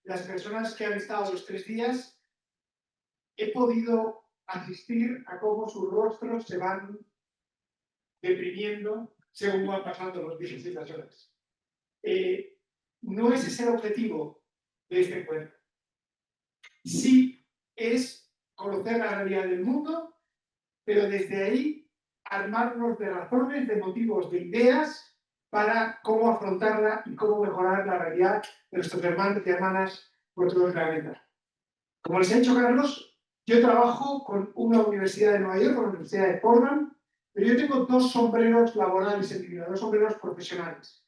las personas que han estado los 3 días, he podido asistir a cómo sus rostros se van deprimiendo según van pasando los días y las horas. No es ese el objetivo de este encuentro. Sí es conocer la realidad del mundo, pero desde ahí armarnos de razones, de motivos, de ideas para cómo afrontarla y cómo mejorar la realidad de nuestros hermanos y hermanas por todo el planeta. Como les ha dicho Carlos, yo trabajo con una universidad de Nueva York, con la Universidad de Portland, pero yo tengo 2 sombreros laborales en mi vida, 2 sombreros profesionales.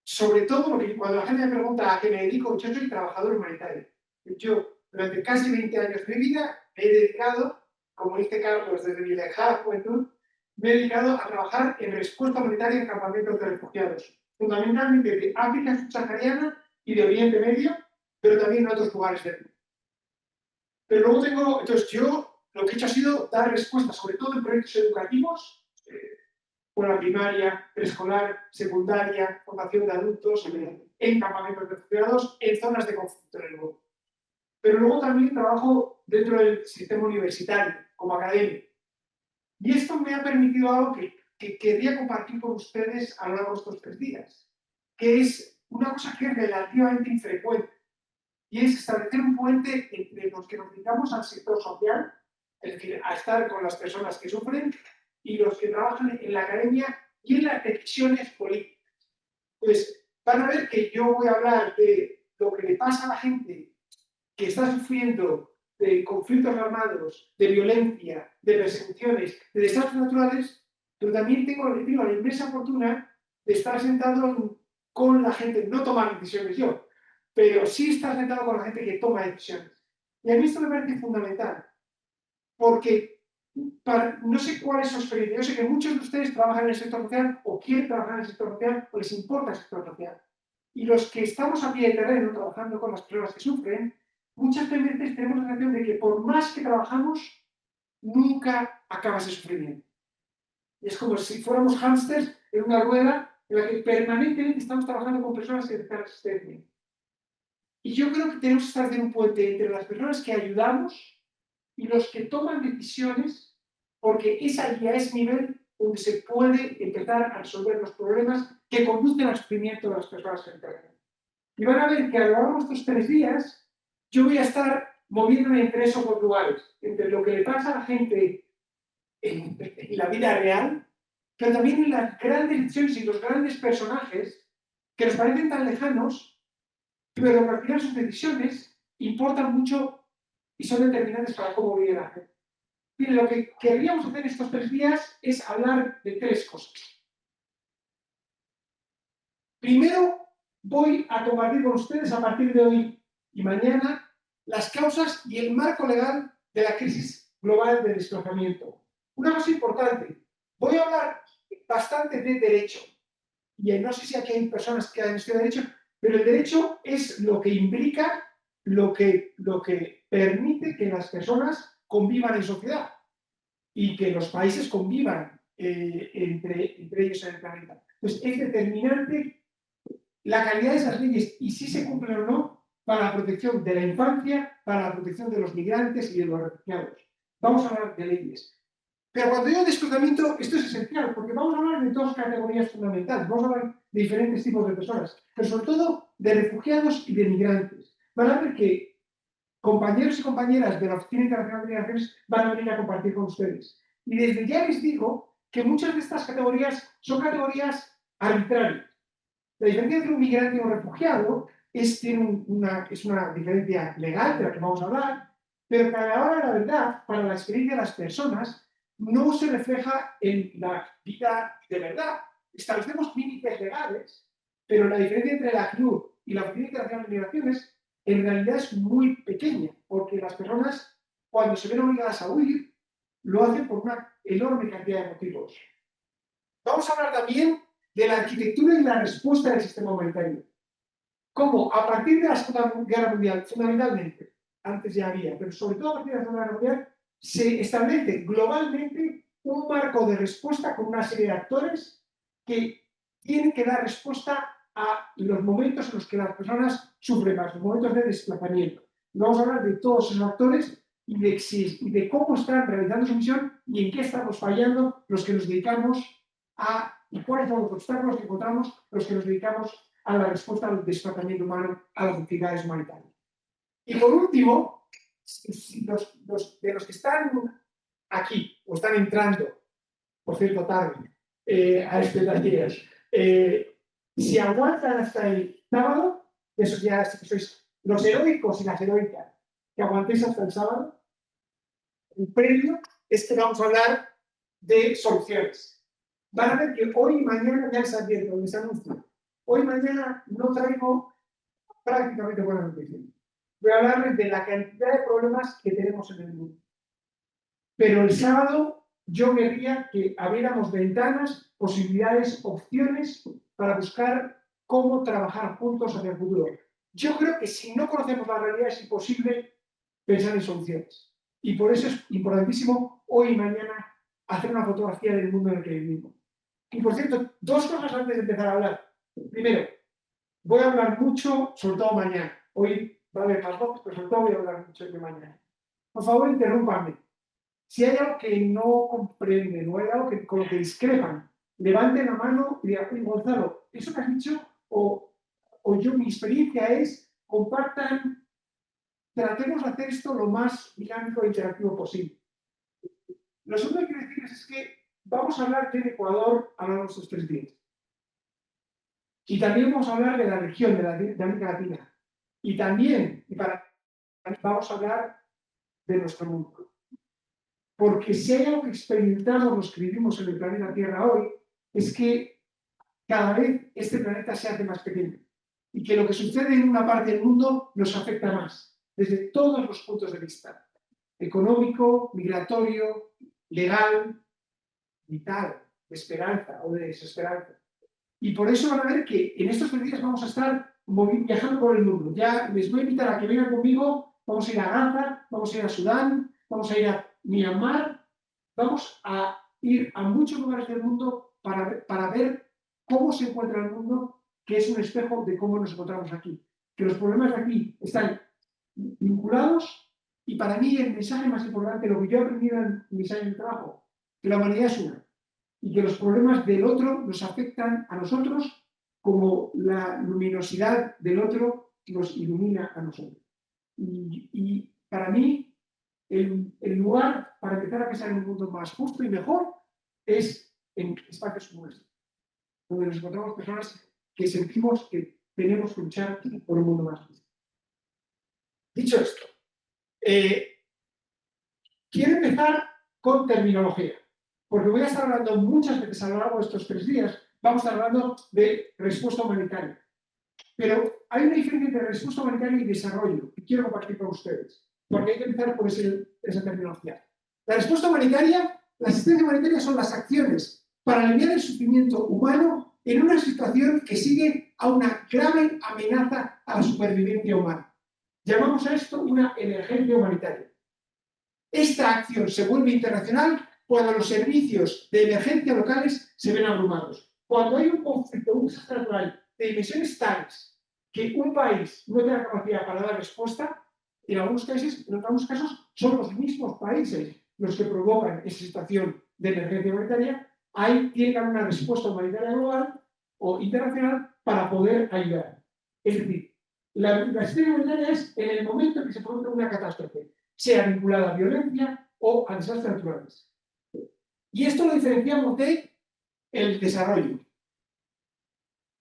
Sobre todo, cuando la gente me pregunta a qué me dedico, yo soy trabajador humanitario. Yo, durante casi 20 años de mi vida, me he dedicado, como dice Carlos, desde mi lejana juventud, me he dedicado a trabajar en respuesta humanitaria en campamentos de refugiados, fundamentalmente de África subsahariana y de Oriente Medio, pero también en otros lugares del mundo. Pero luego entonces yo lo que he hecho ha sido dar respuesta, sobre todo en proyectos educativos, con la primaria, preescolar, secundaria, formación de adultos, en campamentos de refugiados, en zonas de conflicto en el mundo. Pero luego también trabajo dentro del sistema universitario, como académico. Y esto me ha permitido algo que quería compartir con ustedes a lo largo de estos 3 días, que es una cosa que es relativamente infrecuente, y es establecer un puente entre los que nos dedicamos al sector social, es decir, a estar con las personas que sufren, y los que trabajan en la academia y en las decisiones políticas. Pues van a ver que yo voy a hablar de lo que le pasa a la gente que está sufriendo de conflictos armados, de violencia, de persecuciones, de desastres naturales, pero también tengo la inmensa fortuna de estar sentado con la gente, no tomar decisiones yo, pero sí estar sentado con la gente que toma decisiones. Y a mí esto me parece fundamental, porque no sé cuál es su experiencia. Yo sé que muchos de ustedes trabajan en el sector social o quieren trabajar en el sector social o les importa el sector social. Y los que estamos a pie de terreno trabajando con las personas que sufren, muchas veces tenemos la sensación de que por más que trabajamos, nunca acaba ese sufrimiento. Y es como si fuéramos hámsters en una rueda en la que permanentemente estamos trabajando con personas que necesitan asistencia. Y yo creo que tenemos que estar en un puente entre las personas que ayudamos y los que toman decisiones, porque es allí, a ese nivel, donde se puede empezar a resolver los problemas que conducen al sufrimiento de las personas que intervienen. Y van a ver que a lo largo de estos 3 días, yo voy a estar moviéndome entre esos 2 lugares, entre lo que le pasa a la gente en la vida real, pero también en las grandes decisiones y los grandes personajes que nos parecen tan lejanos, pero que al final sus decisiones importan mucho y son determinantes para cómo vive la gente. Mire, lo que querríamos hacer estos 3 días es hablar de 3 cosas. Primero, voy a compartir con ustedes a partir de hoy y mañana las causas y el marco legal de la crisis global del desplazamiento. Una cosa importante, voy a hablar bastante de derecho, y no sé si aquí hay personas que han estudiado derecho, pero el derecho es lo que implica, lo que permite que las personas convivan en sociedad y que los países convivan entre ellos en el planeta. Entonces, es determinante la calidad de esas leyes y si se cumplen o no para la protección de la infancia, para la protección de los migrantes y de los refugiados. Vamos a hablar de leyes. Pero cuando digo desplazamiento, esto es esencial, porque vamos a hablar de 2 categorías fundamentales. Vamos a hablar de diferentes tipos de personas, pero sobre todo de refugiados y de migrantes. Van a ver que compañeros y compañeras de la Oficina Internacional de Migraciones van a venir a compartir con ustedes. Y desde ya les digo que muchas de estas categorías son categorías arbitrarias. La diferencia entre un migrante y un refugiado es una diferencia legal de la que vamos a hablar, pero que a la hora de la verdad, para la experiencia de las personas, no se refleja en la vida de verdad. Establecemos límites legales, pero la diferencia entre la CNUR y la Oficina Internacional de Migraciones en realidad es muy pequeña, porque las personas, cuando se ven obligadas a huir, lo hacen por una enorme cantidad de motivos. Vamos a hablar también de la arquitectura y la respuesta del sistema humanitario. Cómo, a partir de la Segunda Guerra Mundial, fundamentalmente, antes ya había, pero sobre todo a partir de la Segunda Guerra Mundial, se establece globalmente un marco de respuesta con una serie de actores que tienen que dar respuesta a los momentos en los que las personas sufren más, los momentos de desplazamiento. Vamos a hablar de todos esos actores y de cómo están realizando su misión y en qué estamos fallando los que nos dedicamos y cuáles son los obstáculos que encontramos los que nos dedicamos a la respuesta al desplazamiento humano, a las actividades humanitarias. Y por último, de los que están aquí o están entrando, por cierto, tarde, a este taller, si aguantan hasta el sábado, eso ya sois los heroicos y las heroicas, que aguantéis hasta el sábado, el premio es que vamos a hablar de soluciones. Van a ver que hoy y mañana ya les advierto, les anuncio. Hoy y mañana no traigo prácticamente buenas noticias. Voy a hablarles de la cantidad de problemas que tenemos en el mundo. Pero el sábado yo querría que abriéramos ventanas, posibilidades, opciones para buscar cómo trabajar juntos hacia el futuro. Yo creo que si no conocemos la realidad es imposible pensar en soluciones. Y por eso es importantísimo hoy y mañana hacer una fotografía del mundo en el que vivimos. Y por cierto, dos cosas antes de empezar a hablar. Primero, voy a hablar mucho, sobre todo mañana. Hoy va a haber más voces, pero sobre todo voy a hablar mucho de mañana. Por favor, interrúmpanme. Si hay algo que no comprenden o hay algo con lo que discrepan, levanten la mano y digan, Gonzalo, eso que has dicho, o yo, mi experiencia es, compartan, tratemos de hacer esto lo más dinámico e interactivo posible. Lo segundo que quiero decirles es que vamos a hablar del Ecuador a lo largo de estos 3 días. Y también vamos a hablar de la región, de América Latina. Y también, vamos a hablar de nuestro mundo. Porque si hay algo que experimentamos los que vivimos en el planeta Tierra hoy, es que cada vez este planeta se hace más pequeño. Y que lo que sucede en una parte del mundo nos afecta más, desde todos los puntos de vista. Económico, migratorio, legal, vital, de esperanza o de desesperanza. Y por eso van a ver que en estos 3 días vamos a estar viajando por el mundo. Ya les voy a invitar a que vengan conmigo. Vamos a ir a Gaza, vamos a ir a Sudán, vamos a ir a Myanmar. Vamos a ir a muchos lugares del mundo para ver cómo se encuentra el mundo, que es un espejo de cómo nos encontramos aquí. Que los problemas de aquí están vinculados y para mí el mensaje más importante, lo que yo he aprendido en mis años de trabajo, que la humanidad es una. Y que los problemas del otro nos afectan a nosotros como la luminosidad del otro nos ilumina a nosotros. Y para mí, el lugar para empezar a pensar en un mundo más justo y mejor es en espacios como este, donde nos encontramos personas que sentimos que tenemos que luchar por un mundo más justo. Dicho esto, quiero empezar con terminología. Porque voy a estar hablando muchas veces a lo largo de estos 3 días, vamos a estar hablando de respuesta humanitaria. Pero hay una diferencia entre respuesta humanitaria y desarrollo, que quiero compartir con ustedes, porque hay que empezar por esa terminología. La respuesta humanitaria, la asistencia humanitaria son las acciones para aliviar el sufrimiento humano en una situación que sigue a una grave amenaza a la supervivencia humana. Llamamos a esto una emergencia humanitaria. Esta acción se vuelve internacional cuando los servicios de emergencia locales se ven abrumados. Cuando hay un conflicto, un desastre natural de dimensiones tales que un país no tiene la capacidad para dar respuesta, en algunos casos son los mismos países los que provocan esa situación de emergencia humanitaria, ahí tiene que haber una respuesta humanitaria global o internacional para poder ayudar. Es decir, la asistencia humanitaria es en el momento en que se produce una catástrofe, sea vinculada a violencia o a desastres naturales. Y esto lo diferenciamos de el desarrollo.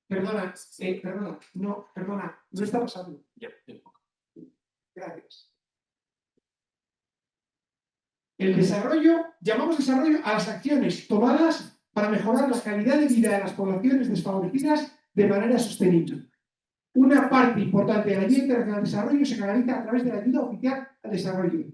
Perdona, no está pasando. Gracias. El desarrollo, llamamos desarrollo a las acciones tomadas para mejorar la calidad de vida de las poblaciones desfavorecidas de manera sostenible. Una parte importante de la ayuda internacional al desarrollo se canaliza a través de la ayuda oficial al desarrollo.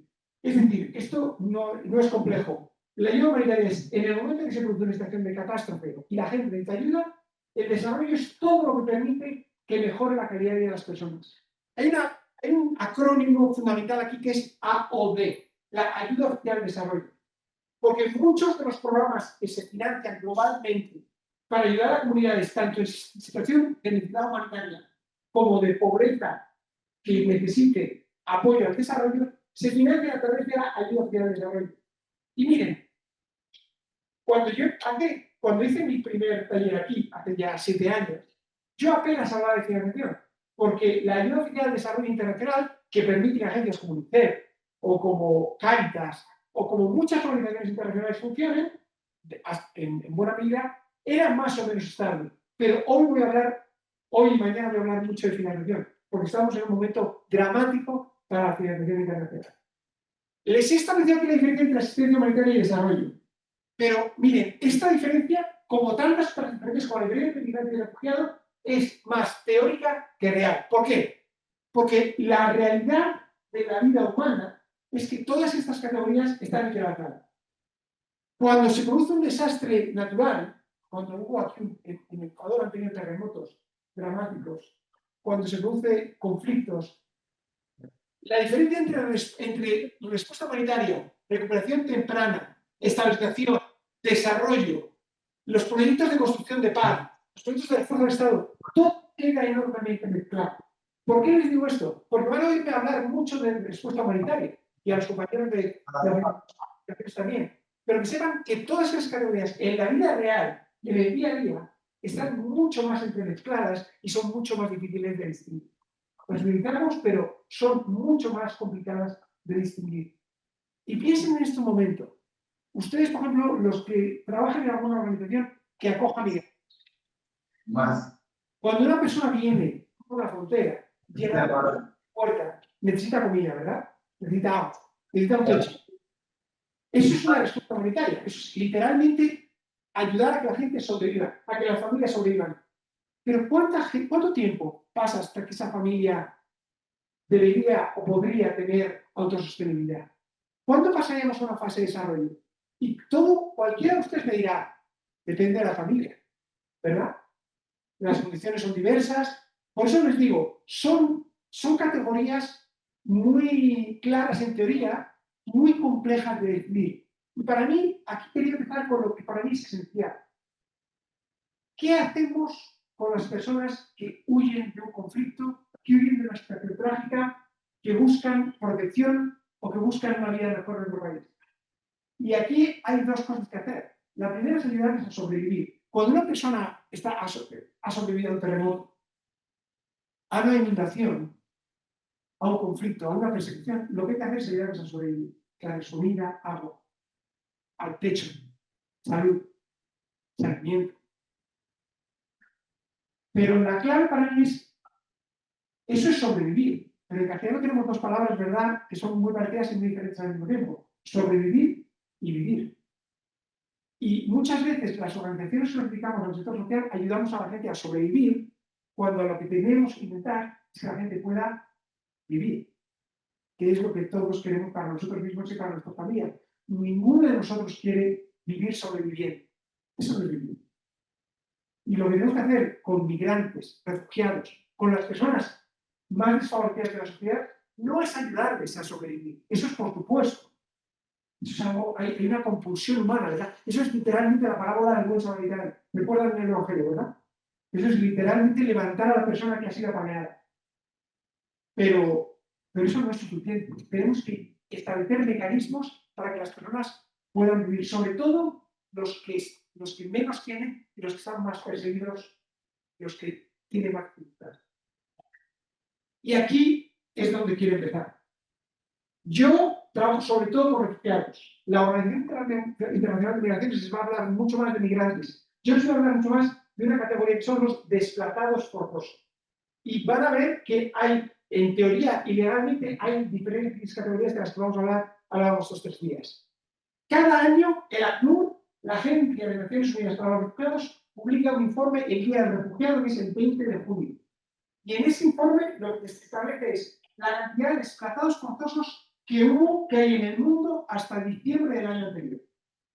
Es decir, esto no es complejo. La ayuda humanitaria es, en el momento en que se produce una situación de catástrofe y la gente necesita ayuda, el desarrollo es todo lo que permite que mejore la calidad de vida de las personas. Hay un acrónimo fundamental aquí que es AOD, la ayuda oficial al desarrollo. Porque muchos de los programas que se financian globalmente para ayudar a comunidades tanto en situación de necesidad humanitaria como de pobreza que necesite apoyo al desarrollo, se financia a través de la ayuda oficial al desarrollo. Y miren, cuando hice mi primer taller aquí, hace ya 7 años, yo apenas hablaba de financiación, porque la ayuda oficial al desarrollo internacional, que permite agencias como UNICEF o como Cáritas o como muchas organizaciones internacionales funcionen, en buena medida, era más o menos estable. Pero hoy y mañana voy a hablar mucho de financiación, porque estamos en un momento dramático para la financiación internacional. Les he establecido aquí la diferencia entre asistencia humanitaria y desarrollo. Pero miren, esta diferencia, como tantas otras diferencias con la diferencia de migrante y refugiado, es más teórica que real. ¿Por qué? Porque la realidad de la vida humana es que todas estas categorías están interactuadas. Cuando se produce un desastre natural, cuando hubo aquí en Ecuador han tenido terremotos dramáticos, cuando se producen conflictos, la diferencia entre respuesta humanitaria, recuperación temprana, estabilización, desarrollo, los proyectos de construcción de paz, los proyectos de refuerzo del Estado, todo queda enormemente mezclado. ¿Por qué les digo esto? Porque van a oírme hablar mucho de respuesta humanitaria y a los compañeros de la también. Pero que sepan que todas esas categorías en la vida real, en el día a día, están mucho más entremezcladas y son mucho más difíciles de distinguir. Las necesitamos, pero son mucho más complicadas de distinguir. Y piensen en este momento. Ustedes, por ejemplo, los que trabajan en alguna organización que acoja migrantes. Más. Cuando una persona viene por la frontera, llega a la puerta, necesita comida, ¿verdad? Necesita agua, necesita un techo. Eso es una respuesta humanitaria. Eso es literalmente ayudar a que la gente sobreviva, a que las familias sobrevivan. Pero ¿cuánto tiempo pasa hasta que esa familia debería o podría tener autosostenibilidad? ¿Cuándo pasaríamos a una fase de desarrollo? Y cualquiera de ustedes me dirá, depende de la familia, ¿verdad? Las condiciones son diversas. Por eso les digo, son categorías muy claras en teoría, muy complejas de definir. Y para mí, aquí quería empezar con lo que para mí es esencial. ¿Qué hacemos con las personas que huyen de un conflicto, que huyen de una situación trágica, que buscan protección o que buscan una vida mejor en nuestro país? Y aquí hay dos cosas que hacer. La primera es ayudarles a sobrevivir. Cuando una persona ha sobrevivido a un terremoto, a una inundación, a un conflicto, a una persecución, lo que hay que hacer es ayudarles a sobrevivir. Darles comida, agua, al techo, salud, saneamiento. Pero la clave para mí eso es sobrevivir. Pero en castellano tenemos dos palabras, ¿verdad?, que son muy parecidas y muy diferentes al mismo tiempo. Sobrevivir y vivir. Y muchas veces las organizaciones que nos dedicamos al sector social ayudamos a la gente a sobrevivir cuando lo que tenemos que intentar es que la gente pueda vivir, que es lo que todos queremos para nosotros mismos y para nuestra familia. Ninguno de nosotros quiere vivir sobreviviendo. Eso no es vivir. Y lo que tenemos que hacer con migrantes, refugiados, con las personas más desfavorecidas de la sociedad, no es ayudarles a sobrevivir. Eso es por supuesto. Eso es algo, hay una compulsión humana, ¿verdad? Eso es literalmente la parábola del buen samaritano. Recuerdan en el Evangelio, ¿verdad? Eso es literalmente levantar a la persona que ha sido apaleada. Pero eso no es suficiente. Tenemos que establecer mecanismos para que las personas puedan vivir, sobre todo los que menos tienen y los que están más perseguidos, los que tienen más dificultades. Y aquí es donde quiero empezar. Yo trabajo sobre todo con refugiados. La Organización Internacional de Migraciones les va a hablar mucho más de migrantes. Yo les voy a hablar mucho más de una categoría que son los desplazados forzosos. Y van a ver que hay, en teoría y legalmente, hay diferentes categorías de las que vamos a hablar a lo largo de estos 3 días. Cada año, el ACNUR, la Agencia de Naciones Unidas para los Refugiados, publica un informe el Día del Refugiado, que es el 20 de junio. Y en ese informe lo que se establece es la cantidad de desplazados forzosos que hay en el mundo hasta diciembre del año anterior.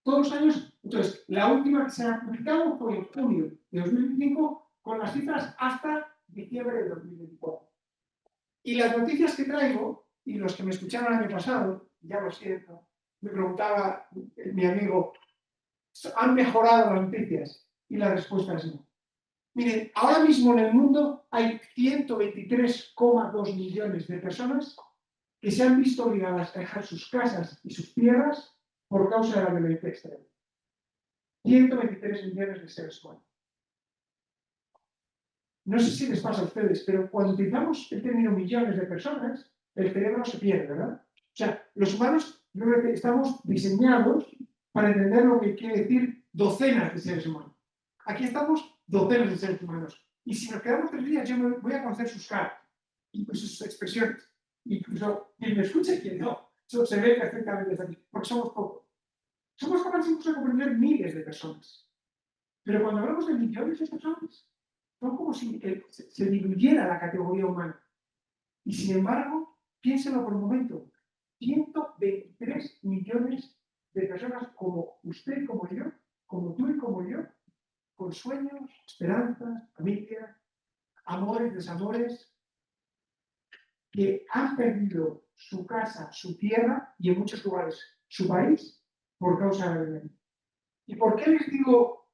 Todos los años, entonces, la última que se ha publicado fue en junio de 2025, con las cifras hasta diciembre de 2024. Y las noticias que traigo, y los que me escucharon el año pasado, ya lo siento, me preguntaba mi amigo, ¿han mejorado las noticias? Y la respuesta es no. Miren, ahora mismo en el mundo hay 123,2 millones de personas que se han visto obligadas a dejar sus casas y sus tierras por causa de la violencia extrema. 123 millones de seres humanos. No sé si les pasa a ustedes, pero cuando utilizamos el término millones de personas, el cerebro se pierde, ¿verdad? O sea, los humanos estamos diseñados para entender lo que quiere decir docenas de seres humanos. Aquí estamos docenas de seres humanos. Y si nos quedamos 3 días, yo voy a conocer sus caras, incluso sus expresiones. Incluso quien me escucha y quien no. Eso se ve perfectamente desde aquí, porque somos pocos. Somos capaces incluso de comprender miles de personas. Pero cuando hablamos de millones de personas, son como si se diluyera la categoría humana. Y sin embargo, piénsenlo por un momento, 123 millones de personas como usted y como yo, como tú y como yo, con sueños, esperanzas, familia, amores, desamores, que han perdido su casa, su tierra y en muchos lugares su país por causa de la violencia. ¿Y por qué les digo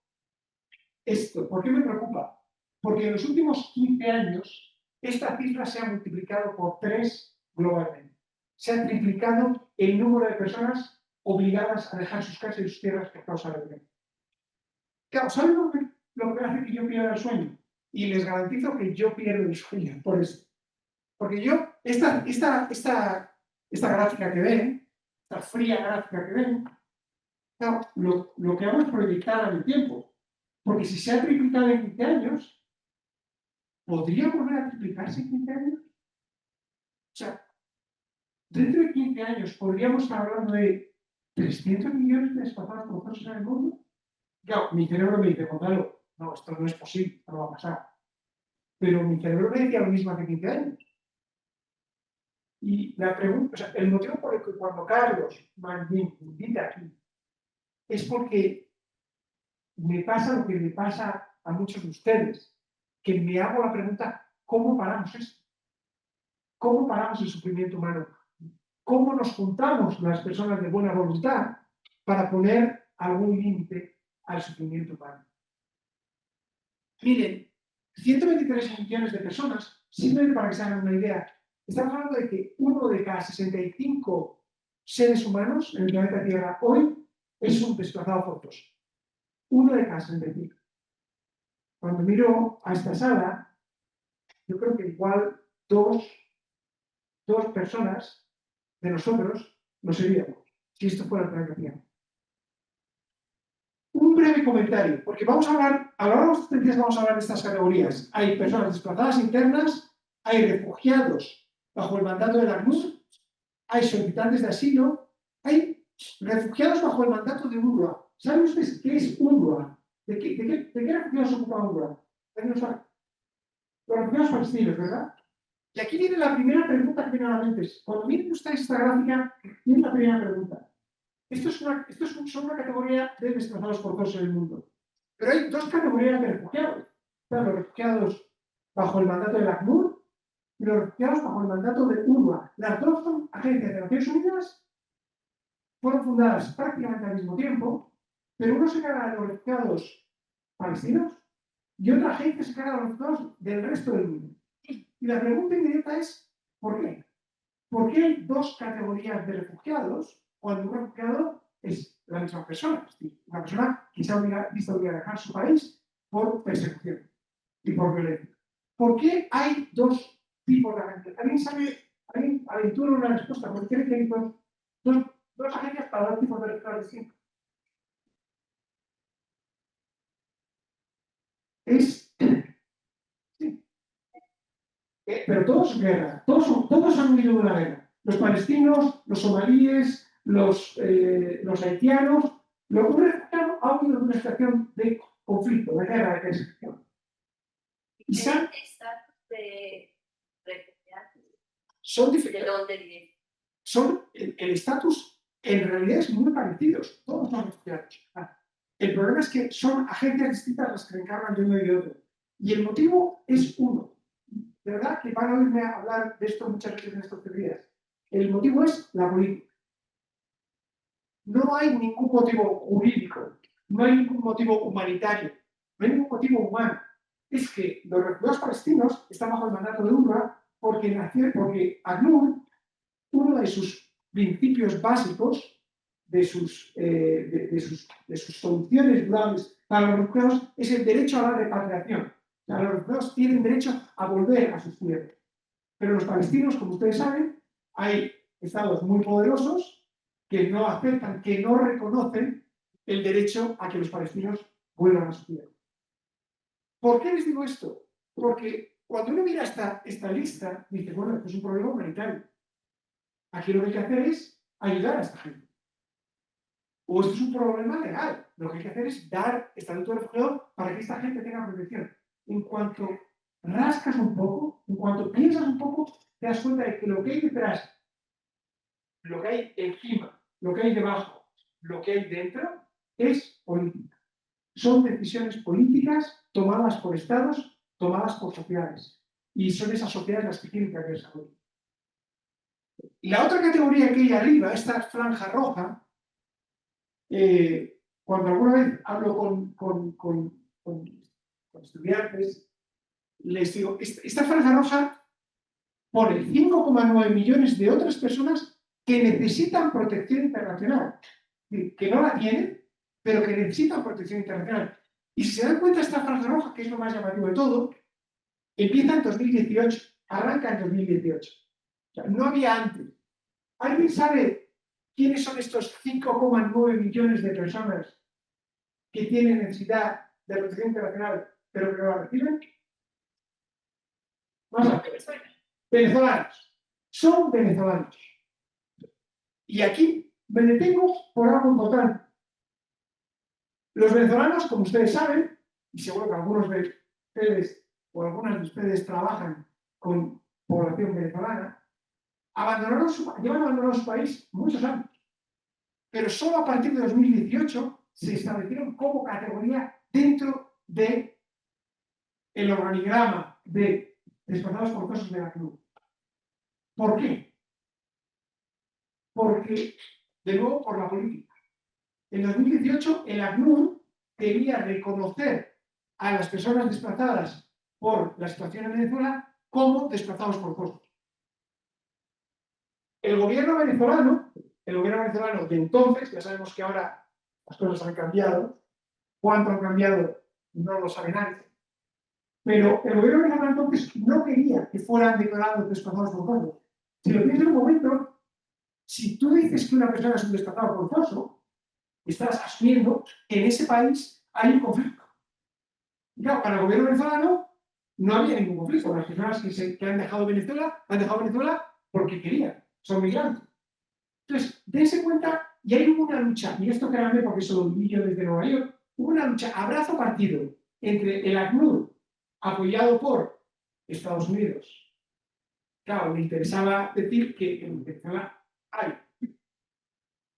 esto? ¿Por qué me preocupa? Porque en los últimos 15 años esta cifra se ha multiplicado por 3 globalmente. Se ha triplicado el número de personas obligadas a dejar sus casas y sus tierras por causa de la violencia. Claro, ¿saben lo que hace que yo pierda el sueño? Y les garantizo que yo pierdo el sueño por eso. Porque yo, esta gráfica que ven, esta fría gráfica que ven, claro, lo que hago es proyectar en el tiempo. Porque si se ha triplicado en 15 años, ¿podría volver a triplicarse en 15 años? O sea, dentro de 15 años podríamos estar hablando de 300 millones de desplazados forzosos en el mundo. Claro, mi cerebro me dice, Gonzalo, no, esto no es posible, esto no va a pasar. Pero mi cerebro me decía lo mismo hace 15 años. Y la pregunta, o sea, el motivo por el que cuando Carlos Mandín me invita aquí es porque me pasa lo que me pasa a muchos de ustedes, que me hago la pregunta, ¿cómo paramos esto? ¿Cómo paramos el sufrimiento humano? ¿Cómo nos juntamos las personas de buena voluntad para poner algún límite al sufrimiento humano? Miren, 123 millones de personas, simplemente para que se hagan una idea, estamos hablando de que 1 de cada 65 seres humanos en el planeta Tierra hoy es un desplazado forzoso. 1 de cada 65. Cuando miro a esta sala, yo creo que igual dos personas de nosotros lo seríamos, si esto fuera el planeta Tierra. Un breve comentario, porque vamos a hablar, a lo largo de estos días vamos a hablar de estas categorías. Hay personas desplazadas internas, hay refugiados bajo el mandato de la ACNUR, hay solicitantes de asilo, hay refugiados bajo el mandato de UNRWA. ¿Saben ustedes qué es UNRWA? ¿De qué refugiados se ocupa UNRWA? ¿Alguien lo sabe? Los refugiados palestinos, ¿verdad? Y aquí viene la primera pregunta que viene a la mente. Cuando miren ustedes esta gráfica, viene la primera pregunta. Esto es una categoría de desplazados forzosos en el mundo. Pero hay 2 categorías de refugiados. Están los refugiados bajo el mandato de la ACNUR y los refugiados bajo el mandato de UNRWA. Las 2 son agencias de Naciones Unidas, fueron fundadas prácticamente al mismo tiempo, pero uno se encarga de los refugiados palestinos y otra agencia se encarga de los refugiados del resto del mundo. Y la pregunta inmediata es, ¿por qué? ¿Por qué hay 2 categorías de refugiados cuando un refugiado es la misma persona? Es decir, una persona que se ha visto obligada a dejar su país por persecución y por violencia. ¿Por qué hay 2 tipos de agencias? ¿Alguien sabe, alguien aventura una respuesta? ¿Por qué hay dos agencias para 2 tipos de refugiados distintos? Es... Sí. Pero todos son guerra, todos han huido de una guerra. Los palestinos, los somalíes, los haitianos, un refugiado ha huido de una situación de conflicto, de guerra, de persecución. ¿Y saben? ¿Estatus de refugiados? Son diferentes. ¿De dónde vienen? Son el estatus en realidad es muy parecido, todos son refugiados. El problema es que son agencias distintas las que se encargan de uno y de otro. Y el motivo es uno. De verdad que van a oírme hablar de esto muchas veces en estos 3 días. El motivo es la política. No hay ningún motivo jurídico, no hay ningún motivo humanitario. no hay ningún motivo humano. Es que los refugiados palestinos están bajo el mandato de UNRWA porque ACNUR, uno de sus principios básicos, de sus soluciones durables para los refugiados, es el derecho a la repatriación. O sea, los refugiados tienen derecho a volver a sus tierras. Pero los palestinos, como ustedes saben, hay estados muy poderosos que no aceptan, que no reconocen el derecho a que los palestinos vuelvan a su tierra. ¿Por qué les digo esto? Porque cuando uno mira esta lista, dice, bueno, esto es un problema humanitario. Aquí lo que hay que hacer es ayudar a esta gente. O esto es un problema legal. Lo que hay que hacer es dar estatuto de refugiado para que esta gente tenga protección. En cuanto rascas un poco, en cuanto piensas un poco, te das cuenta de que lo que hay detrás, lo que hay encima, lo que hay debajo, lo que hay dentro, es política. Son decisiones políticas tomadas por estados, tomadas por sociedades. Y son esas sociedades las que tienen que hacer desarrollo. La otra categoría que hay arriba, esta franja roja, cuando alguna vez hablo con estudiantes, les digo, esta franja roja pone 5,9 millones de otras personas que necesitan protección internacional, que no la tienen, pero que necesitan protección internacional. Y si se dan cuenta, esta franja roja, que es lo más llamativo de todo, empieza en 2018, arranca en 2018. O sea, no había antes. ¿Alguien sabe quiénes son estos 5,9 millones de personas que tienen necesidad de protección internacional, pero que no la reciben? Vamos a ver. Venezolanos. Son venezolanos. Y aquí me detengo por algo importante. Los venezolanos, como ustedes saben, y seguro que algunos de ustedes o algunas de ustedes trabajan con población venezolana, llevan abandonado su país muchos años. Pero solo a partir de 2018 se establecieron como categoría dentro del organigrama de desplazados forzosos de la ACNUR. ¿Por qué? Porque, de nuevo, por la política. En 2018, el ACNUR quería reconocer a las personas desplazadas por la situación en Venezuela como desplazados forzosos. El gobierno venezolano de entonces, ya sabemos que ahora las cosas han cambiado, cuánto han cambiado no lo sabe nadie, pero el gobierno venezolano entonces no quería que fueran declarados desplazados forzosos. Si lo piensas un momento, si tú dices que una persona es un desplazado forzoso, estás asumiendo que en ese país hay un conflicto. Y claro, para el gobierno venezolano no había ningún conflicto. Las personas que han dejado Venezuela porque querían, son migrantes. Entonces, dense cuenta, y hay una lucha, y esto créanme porque eso lo vi yo desde Nueva York, hubo una lucha a brazo partido entre el ACNUR, apoyado por Estados Unidos. Claro, me interesaba decir que en Venezuela hay.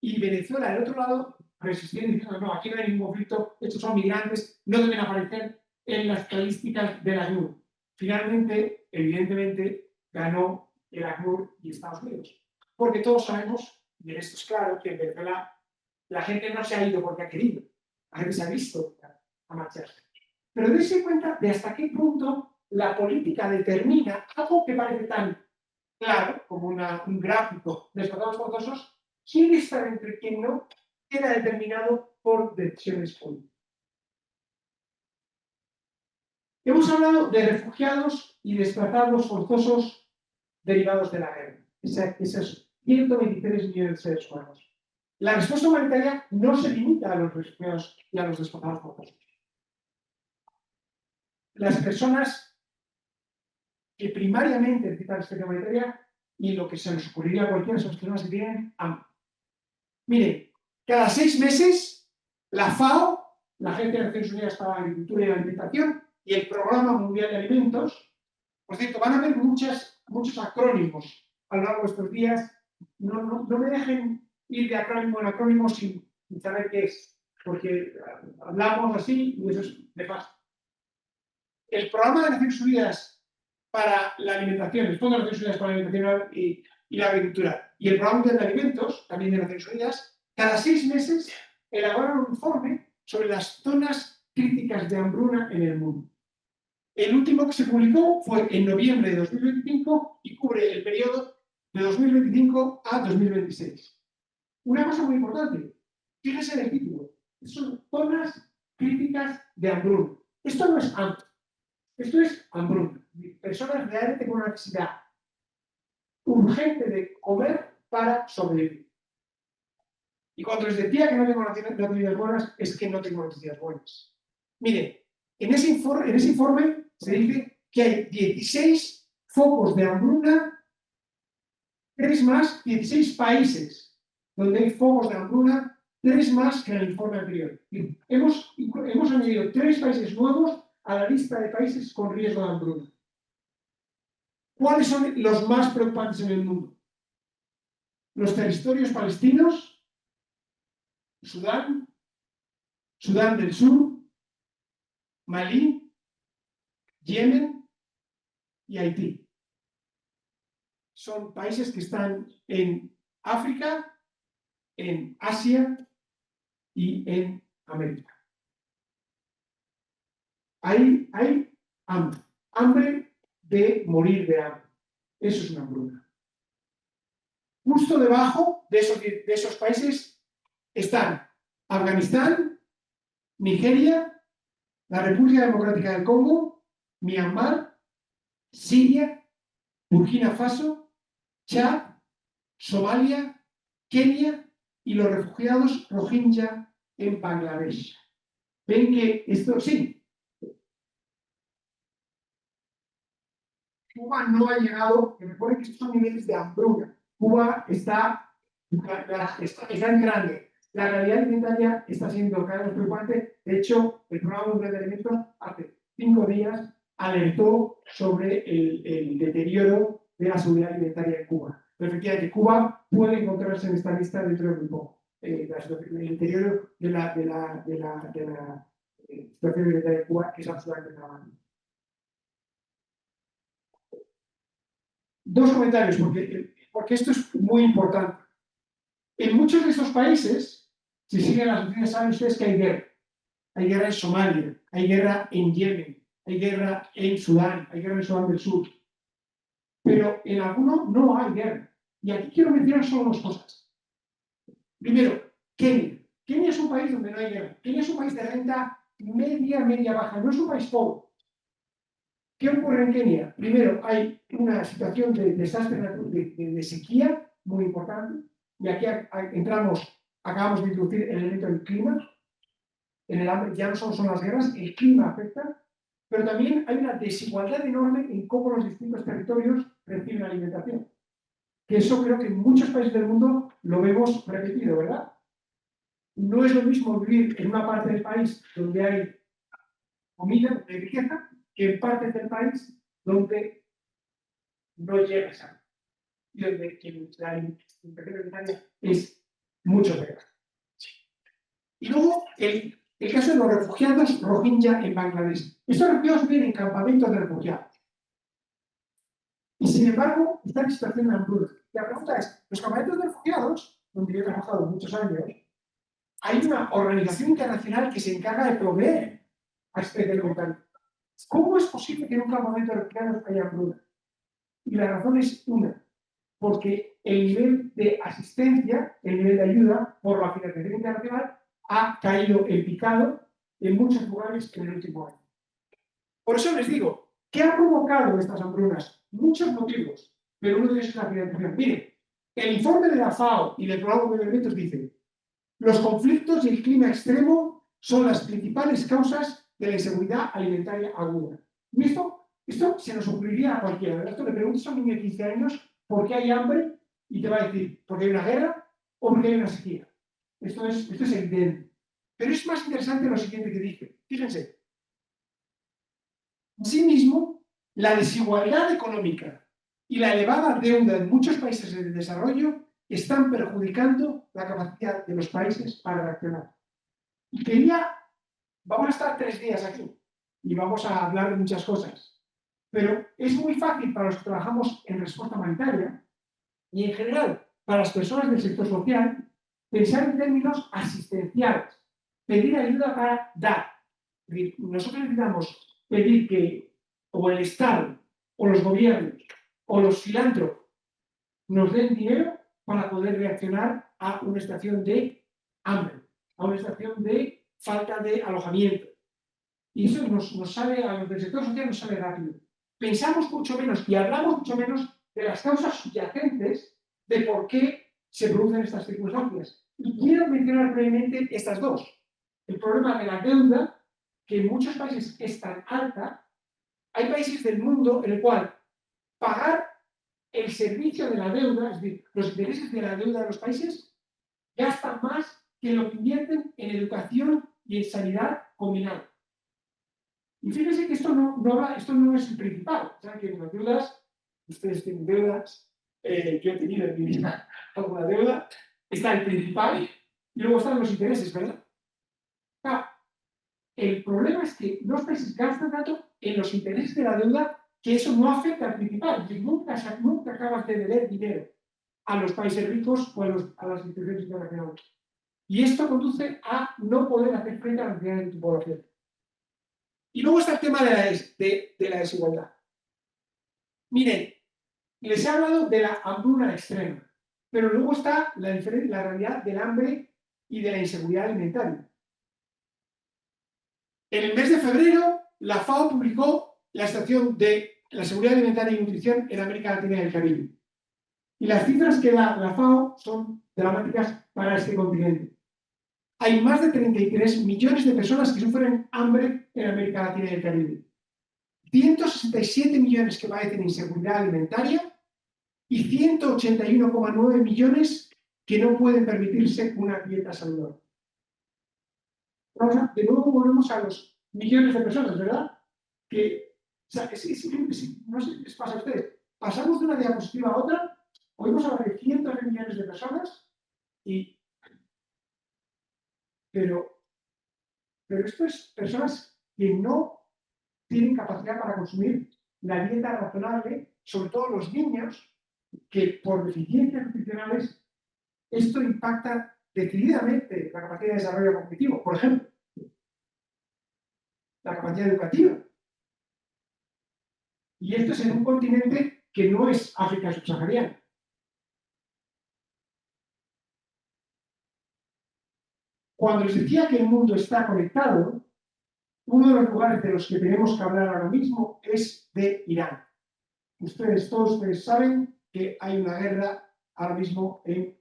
Y Venezuela, del otro lado, resistiendo diciendo, no, aquí no hay ningún conflicto, estos son migrantes, no deben aparecer en las estadísticas del ACNUR. Finalmente, evidentemente, ganó el ACNUR y Estados Unidos. Porque todos sabemos, y en esto es claro, que en Venezuela la gente no se ha ido porque ha querido, la gente se ha visto a marcharse. Pero dense cuenta de hasta qué punto la política determina algo que parece tan claro como un gráfico de desplazados forzosos, sin estar entre quien no queda determinado por decisiones políticas. Hemos hablado de refugiados y desplazados forzosos derivados de la guerra. Esos 123 millones de seres humanos. La respuesta humanitaria no se limita a los refugiados y a los desplazados forzosos. Las personas que primariamente necesitan asistencia humanitaria y lo que se nos ocurriría a cualquiera son las personas que tienen hambre. Miren, cada 6 meses la FAO, la Agencia de Naciones Unidas para la Agricultura y la Alimentación, y el Programa Mundial de Alimentos, por cierto, van a haber muchos acrónimos a lo largo de estos días. No me dejen ir de acrónimo en acrónimo sin saber qué es, porque hablamos así y eso es nefasto. El Programa de Naciones Unidas para la Alimentación, el Fondo de Naciones Unidas para la Alimentación y la Agricultura, y el Programa Mundial de Alimentos, también de Naciones Unidas, cada 6 meses elaboran un informe sobre las zonas críticas de hambruna en el mundo. El último que se publicó fue en noviembre de 2025 y cubre el periodo de 2025 a 2026. Una cosa muy importante, fíjense en el título, son zonas críticas de hambruna. Esto no es hambre, esto es hambruna. Personas realmente con una necesidad urgente de comer para sobrevivir. Y cuando les decía que no tengo noticias buenas, es que no tengo noticias buenas. Mire, en ese informe se dice que hay 16 focos de hambruna, 3 más, 16 países donde hay focos de hambruna, 3 más que en el informe anterior. Y hemos añadido 3 países nuevos a la lista de países con riesgo de hambruna. ¿Cuáles son los más preocupantes en el mundo? Los territorios palestinos, Sudán, Sudán del Sur, Malí, Yemen y Haití. Son países que están en África, en Asia y en América. Hay hambre, hambre de morir de hambre. Eso es una hambruna. Justo debajo de esos países están Afganistán, Nigeria, la República Democrática del Congo, Myanmar, Siria, Burkina Faso, Chad, Somalia, Kenia y los refugiados Rohingya en Bangladesh. Ven que esto sí. Cuba no ha llegado, que me pone que estos son niveles de hambruna. Cuba está entrando. La calidad alimentaria está siendo cada vez más preocupante. De hecho, el programa mundial de alimentos hace 5 días alertó sobre el deterioro de la seguridad alimentaria en Cuba. Pero efectivamente, Cuba puede encontrarse en esta lista dentro de muy poco. El deterioro de la situación alimentaria en Cuba es absolutamente dramático. Dos comentarios, porque esto es muy importante. En muchos de estos países, si siguen las noticias, saben ustedes que hay guerra. Hay guerra en Somalia, hay guerra en Yemen, hay guerra en Sudán, hay guerra en Sudán del Sur. Pero en alguno no hay guerra. Y aquí quiero mencionar solo dos cosas. Primero, Kenia. Kenia es un país donde no hay guerra. Kenia es un país de renta media baja, no es un país pobre. ¿Qué ocurre en Kenia? Primero, hay una situación de desastre de sequía muy importante. Y aquí acabamos de introducir el elemento del clima. En el hambre ya no solo son las guerras, el clima afecta, pero también hay una desigualdad enorme en cómo los distintos territorios reciben alimentación. Que eso creo que en muchos países del mundo lo vemos repetido, ¿verdad? No es lo mismo vivir en una parte del país donde hay comida, donde hay riqueza, que en partes del país donde no llega esa. Y donde la alimentación alimentaria es mucho peor. Y luego el caso de los refugiados Rohingya en Bangladesh. Estos refugiados viven en campamentos de refugiados. Y sin embargo, están en situación de hambruna. La pregunta es, los campamentos de refugiados, donde yo he trabajado muchos años, hay una organización internacional que se encarga de proveer a este local. ¿Cómo es posible que en un campamento de refugiados haya hambruna? Y la razón es una, porque el nivel de asistencia, el nivel de ayuda por la financiación internacional ha caído en picado en muchos lugares en el último año. Por eso les digo, ¿qué ha provocado estas hambrunas? Muchos motivos, pero uno de ellos es la financiación. Miren, el informe de la FAO y del Programa de Alimentos dice: los conflictos y el clima extremo son las principales causas de la inseguridad alimentaria aguda. Y esto se nos ocurriría a cualquiera. Esto le preguntas a un niño de 15 años por qué hay hambre y te va a decir porque hay una guerra o porque hay una sequía. Esto es evidente. Pero es más interesante lo siguiente que dije. Fíjense. Asimismo, la desigualdad económica y la elevada deuda en muchos países en desarrollo están perjudicando la capacidad de los países para reaccionar. Y vamos a estar 3 días aquí y vamos a hablar de muchas cosas, pero es muy fácil para los que trabajamos en respuesta humanitaria y en general para las personas del sector social pensar en términos asistenciales, pedir ayuda para dar. Es decir, nosotros necesitamos pedir que o el Estado, o los gobiernos, o los filántropos nos den dinero para poder reaccionar a una situación de hambre, a una situación de falta de alojamiento. Y eso nos sale, a los del sector social nos sale rápido. Pensamos mucho menos y hablamos mucho menos de las causas subyacentes de por qué se producen estas circunstancias. Y quiero mencionar brevemente estas dos. El problema de la deuda, que en muchos países es tan alta. Hay países del mundo en el cual pagar el servicio de la deuda, es decir, los intereses de la deuda de los países, gastan más que lo que invierten en educación y en sanidad combinado. Y fíjense que esto no es el principal. O sea, que las deudas, ustedes tienen deudas, yo he tenido en mi vida alguna deuda, está el principal y luego están los intereses, ¿verdad? Claro, el problema es que los países gastan tanto en los intereses de la deuda que eso no afecta al principal. Y nunca acabas de deber dinero a los países ricos o a las instituciones internacionales. Y esto conduce a no poder hacer frente a las necesidades de tu población. Y luego está el tema de la desigualdad. Miren, les he hablado de la hambruna extrema, pero luego está la realidad del hambre y de la inseguridad alimentaria. En el mes de febrero, la FAO publicó la situación de la seguridad alimentaria y nutrición en América Latina y el Caribe. Y las cifras que da la FAO son dramáticas para este continente. Hay más de 33 millones de personas que sufren hambre en América Latina y el Caribe. 167 millones que padecen inseguridad alimentaria y 181,9 millones que no pueden permitirse una dieta saludable. De nuevo volvemos a los millones de personas, ¿verdad? Que, o sea, no sé qué les pasa a ustedes. Pasamos de una diapositiva a otra, oímos hablar de cientos de millones de personas, pero esto es personas que no tienen capacidad para consumir la dieta razonable, sobre todo los niños, que por deficiencias nutricionales esto impacta decididamente la capacidad de desarrollo cognitivo. Por ejemplo, la capacidad educativa. Y esto es en un continente que no es África subsahariana. Cuando les decía que el mundo está conectado, uno de los lugares de los que tenemos que hablar ahora mismo es de Irán. Todos ustedes saben que hay una guerra ahora mismo en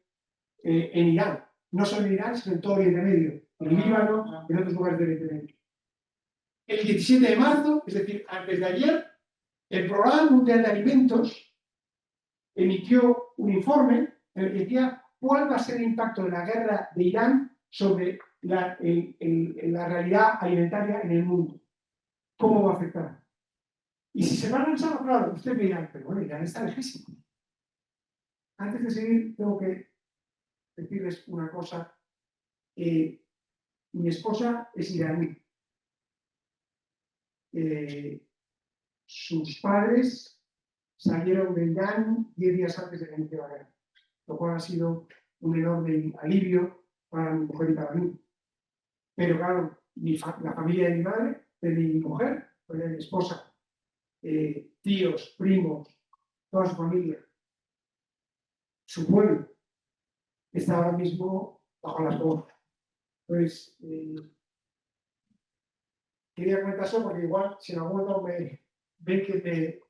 Irán. No solo en Irán, sino en todo Oriente Medio, en Líbano, en otros lugares del Oriente Medio. El 17 de marzo, es decir, antes de ayer, el Programa Mundial de Alimentos emitió un informe en el que decía cuál va a ser el impacto de la guerra de Irán sobre la realidad alimentaria en el mundo. ¿Cómo va a afectar? Y si se va a lanzar, claro, ustedes me dirán, pero bueno, Irán está lejísimo. Antes de seguir, tengo que decirles una cosa. Mi esposa es iraní. Sus padres salieron de Irán 10 días antes de que inicie la guerra, lo cual ha sido un enorme alivio para mi mujer y para mí. Pero claro, la familia de mi madre, de mi mujer, de mi esposa, tíos, primos, toda su familia, su pueblo, está ahora mismo bajo las bombas. Entonces, quería comentar eso porque igual, si en algún momento me ven que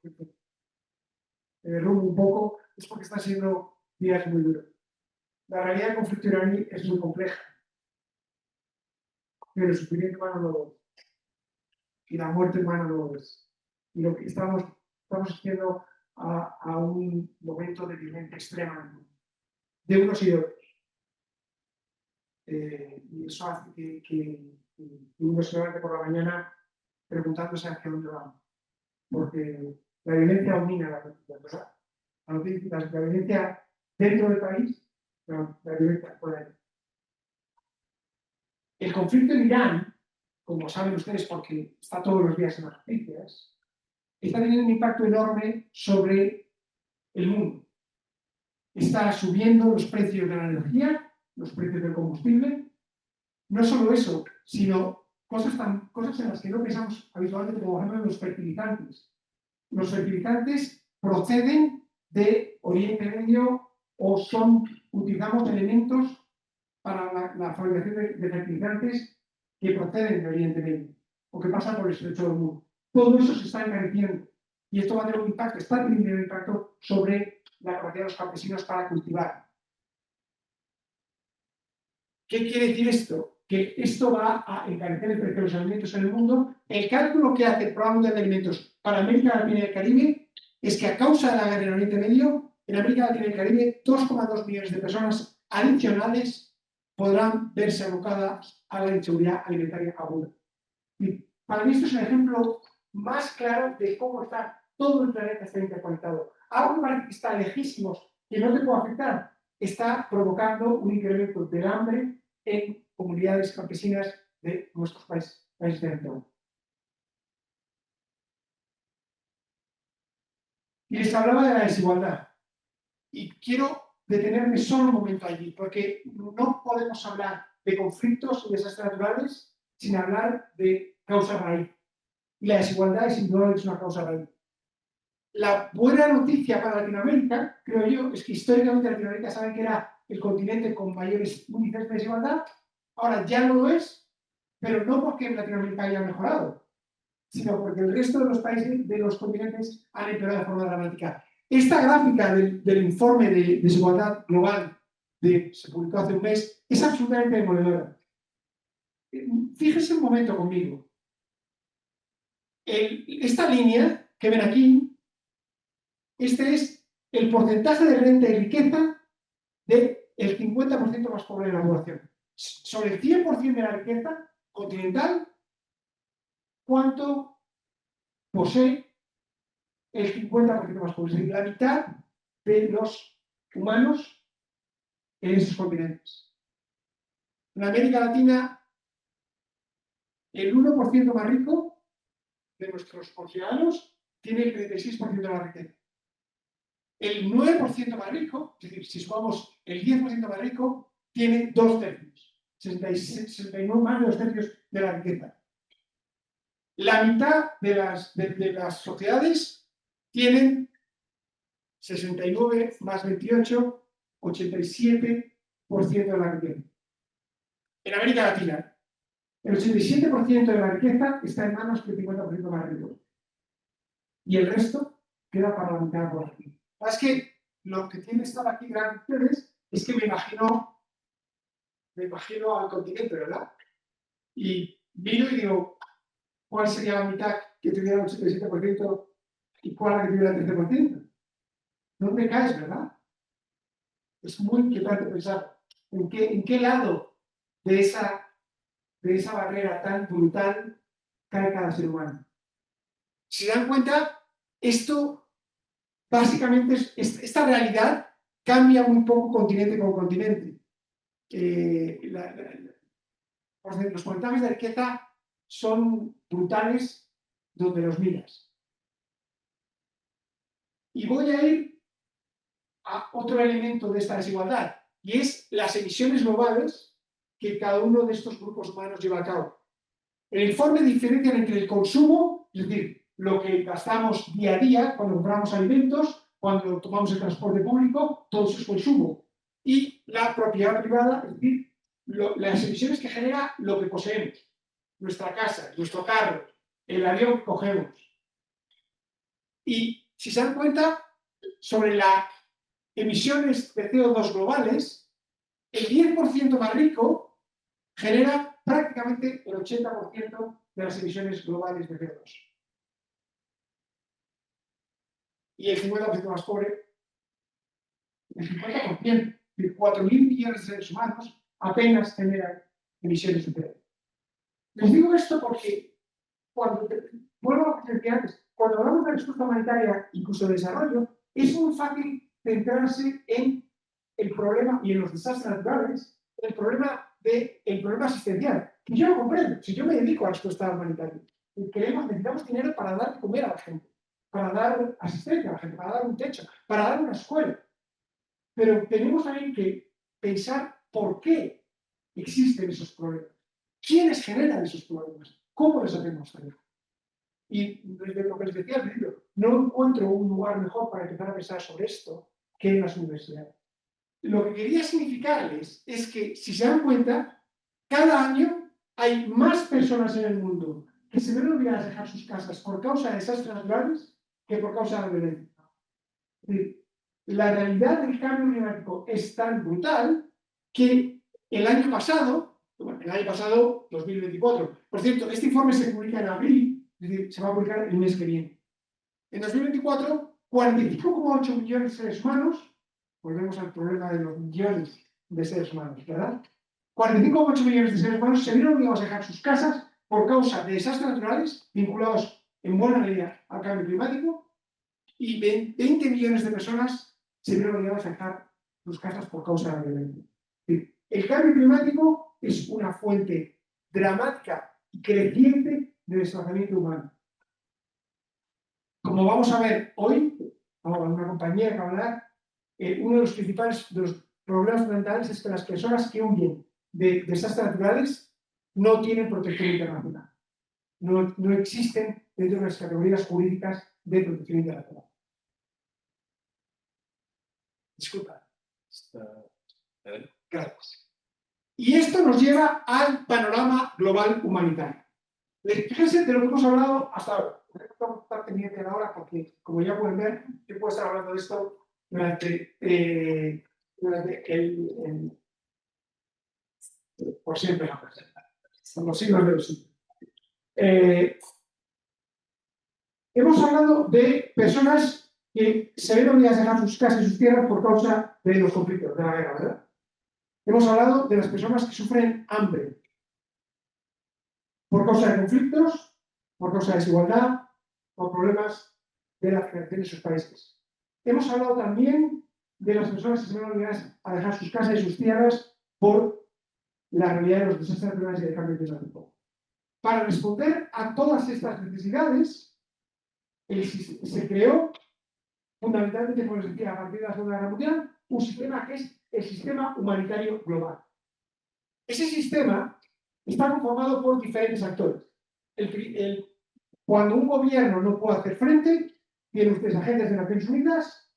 me derrumbo un poco, es porque están siendo días muy duros. La realidad del conflicto iraní es muy compleja, pero el sufrimiento humano no lo es. Y la muerte humana no lo es. Y lo que estamos haciendo a un momento de violencia extrema de unos y de otros. Y eso hace que uno se levante por la mañana preguntándose hacia dónde vamos. Porque la violencia domina la política, ¿verdad? La violencia dentro del país, la violencia fuera de él. El conflicto en Irán, como saben ustedes porque está todos los días en las noticias, está teniendo un impacto enorme sobre el mundo. Está subiendo los precios de la energía, los precios del combustible. No solo eso, sino cosas en las que no pensamos habitualmente, como por ejemplo los fertilizantes. Los fertilizantes proceden de Oriente Medio o utilizamos elementos para la fabricación de fertilizantes que proceden de Oriente Medio o que pasan por el estrecho de Hormuz. Todo eso se está encareciendo y esto va a tener un impacto, está teniendo un impacto sobre la capacidad de los campesinos para cultivar. ¿Qué quiere decir esto? Que esto va a encarecer el precio de los alimentos en el mundo. El cálculo que hace Programa Mundial de Alimentos para América Latina y el Caribe es que a causa de la guerra en Oriente Medio, en América Latina y el Caribe, 2,2 millones de personas adicionales podrán verse abocadas a la inseguridad alimentaria aguda. Y para mí esto es un ejemplo más claro de cómo está todo el planeta está interconectado. Algo que parece que está lejísimos, que no te puede afectar, está provocando un incremento del hambre en comunidades campesinas de nuestros países de región. Y les hablaba de la desigualdad. Y quiero detenerme solo un momento allí, porque no podemos hablar de conflictos y desastres naturales sin hablar de causa raíz. Y la desigualdad es indudablemente una causa raíz. La buena noticia para Latinoamérica, creo yo, es que históricamente Latinoamérica sabe que era el continente con mayores índices de desigualdad. Ahora ya no lo es, pero no porque Latinoamérica haya mejorado, sino porque el resto de los países de los continentes han empeorado de forma dramática. Esta gráfica del informe de desigualdad global que se publicó hace un mes es absolutamente demoledora. Fíjense un momento conmigo. Esta línea que ven aquí, este es el porcentaje de renta y riqueza del 50% más pobre de la población. Sobre el 100% de la riqueza continental, ¿cuánto posee el 50% más pobre? Es decir, la mitad de los humanos en esos continentes. En América Latina, el 1% más rico de nuestros conciudadanos tiene el 36% de la riqueza. El 9% más rico, es decir, si sumamos el 10% más rico, tiene 2 tercios, 69 más de 2 tercios de la riqueza. La mitad de las sociedades tienen 69 más 28, 87% de la riqueza. En América Latina, el 87% de la riqueza está en manos del 50% más rico. Y el resto queda para la mitad de la población. Es que lo que tiene estar aquí delante de ustedes es que me imagino al continente, ¿verdad? Y miro y digo, ¿cuál sería la mitad que tuviera el 87% y cuál la que tuviera el 13%? ¿Dónde caes, verdad? Es muy inquietante pensar en qué lado de esa barrera tan brutal cae cada ser humano. Si se dan cuenta, esto básicamente, esta realidad cambia muy poco continente con continente. Los porcentajes de riqueza son brutales donde los miras. Y voy a ir a otro elemento de esta desigualdad, y es las emisiones globales que cada uno de estos grupos humanos lleva a cabo. El informe diferencia entre el consumo, es decir, lo que gastamos día a día cuando compramos alimentos, cuando tomamos el transporte público, todo eso es consumo, y la propiedad privada, es decir, las emisiones que genera lo que poseemos, nuestra casa, nuestro carro, el avión que cogemos. Y si se dan cuenta, sobre las emisiones de CO2 globales, el 10% más rico genera prácticamente el 80% de las emisiones globales de CO2. Y el 50% más pobre, el 50%, de 4.000 millones de seres humanos, apenas generan emisiones de CO2. Les digo esto porque, vuelvo a lo que decía antes, cuando hablamos de respuesta humanitaria, incluso de desarrollo, es muy fácil centrarse en el problema y en los desastres naturales, el problema asistencial. Y yo lo comprendo, si yo me dedico a la respuesta humanitaria, necesitamos dinero para dar de comer a la gente, para dar asistencia a la gente, para dar un techo, para dar una escuela. Pero tenemos también que pensar por qué existen esos problemas. ¿quiénes generan esos problemas? ¿Cómo les hacemos frente? Y desde lo que les decía al principio, no encuentro un lugar mejor para empezar a pensar sobre esto que en las universidades. Lo que quería significarles es que, si se dan cuenta, cada año hay más personas en el mundo que se ven obligadas a dejar sus casas por causa de desastres naturales que por causa de la violencia. Es decir, la realidad del cambio climático es tan brutal que el año pasado, 2024, por cierto, este informe se publica en abril, es decir, se va a publicar el mes que viene. En 2024, 45,8 millones de seres humanos, volvemos al problema de los millones de seres humanos, ¿verdad? 45,8 millones de seres humanos se vieron obligados a dejar sus casas por causa de desastres naturales vinculados en buena medida al cambio climático y 20 millones de personas se vieron obligadas a dejar sus casas por causa de la violencia. El cambio climático es una fuente dramática y creciente de desplazamiento humano. Como vamos a ver hoy, una compañía que va a hablar, uno de los principales problemas fundamentales es que las personas que huyen de desastres naturales no tienen protección internacional. No existen dentro de las categorías jurídicas de protección internacional. Disculpa. Gracias. Y esto nos lleva al panorama global humanitario. Fíjense de lo que hemos hablado hasta ahora. Vamos a estar pendiente de la hora porque, como ya pueden ver, yo puedo estar hablando de esto durante por siempre, por los siglos de los siglos. Hemos hablado de personas que se ven obligadas a dejar sus casas y sus tierras por causa de los conflictos, de la guerra, ¿verdad? Hemos hablado de las personas que sufren hambre por causa de conflictos, por causa de desigualdad, por problemas de la financiación de sus países. Hemos hablado también de las personas que se ven obligadas a dejar sus casas y sus tierras por la realidad de los desastres naturales y el cambio climático. Para responder a todas estas necesidades, se creó, fundamentalmente, como les decía, a partir de la Segunda Guerra Mundial, un sistema que es el sistema humanitario global. Ese sistema está conformado por diferentes actores. Cuando un gobierno no puede hacer frente, tiene ustedes agencias de Naciones Unidas,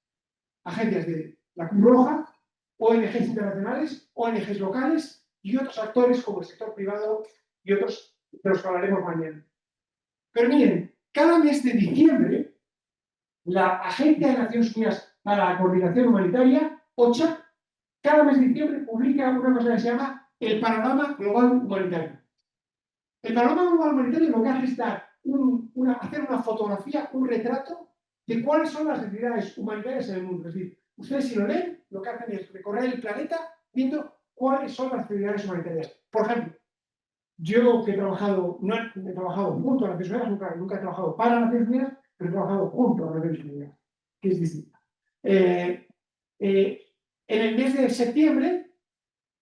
agencias de la Cruz Roja, ONGs internacionales, ONGs locales y otros actores como el sector privado y otros de los que hablaremos mañana. Pero miren, cada mes de diciembre, la Agencia de Naciones Unidas para la Coordinación Humanitaria, OCHA, cada mes de diciembre publica una cosa que se llama el Panorama Global Humanitario. El Panorama Global Humanitario lo que hace es dar hacer una fotografía, un retrato de cuáles son las necesidades humanitarias en el mundo. Es decir, ustedes si lo leen, lo que hacen es recorrer el planeta viendo cuáles son las necesidades humanitarias. Por ejemplo, yo que he trabajado, no he trabajado junto a Naciones Unidas, nunca he trabajado para Naciones Unidas, pero he trabajado junto a Naciones Unidas, que es distinto. En el mes de septiembre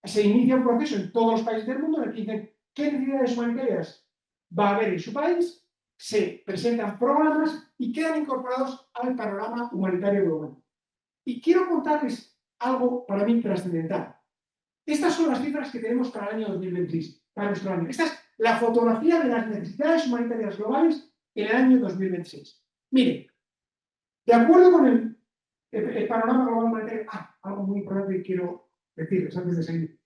se inicia un proceso en todos los países del mundo en el que dicen qué necesidades humanitarias va a haber en su país, se presentan programas y quedan incorporados al panorama humanitario global. Y quiero contarles algo para mí trascendental. Estas son las cifras que tenemos para el año 2026, para nuestro año. Esta es la fotografía de las necesidades humanitarias globales en el año 2026. Miren, de acuerdo con el panorama global humanitario, algo muy importante que quiero decirles antes de seguir.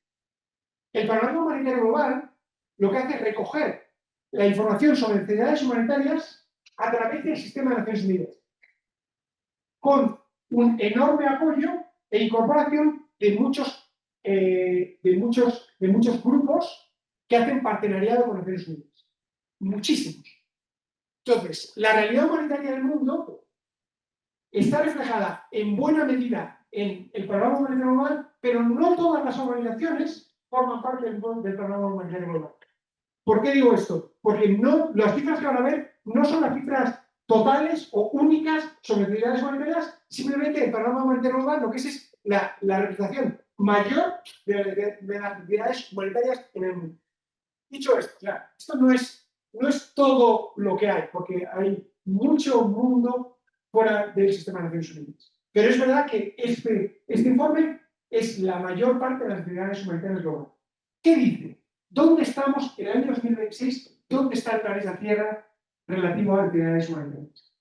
El panorama humanitario global lo que hace es recoger la información sobre necesidades humanitarias a través del sistema de Naciones Unidas, con un enorme apoyo e incorporación de muchos grupos que hacen partenariado con Naciones Unidas. Muchísimos. Entonces, la realidad humanitaria del mundo está reflejada en buena medida en el panorama humanitario global, pero no todas las organizaciones forman parte del panorama humanitario global. ¿Por qué digo esto? Porque las cifras que van a ver no son las cifras totales o únicas sobre necesidades humanitarias, simplemente el panorama humanitario global lo que es la representación mayor de las necesidades humanitarias en el mundo. Dicho esto, esto no es todo lo que hay, porque hay mucho mundo fuera del sistema de Naciones Unidas. Pero es verdad que este informe es la mayor parte de las necesidades humanitarias globales. ¿Qué dice? ¿Dónde estamos en el año 2026? ¿Dónde está el planeta Tierra relativo a actividades humanitarias?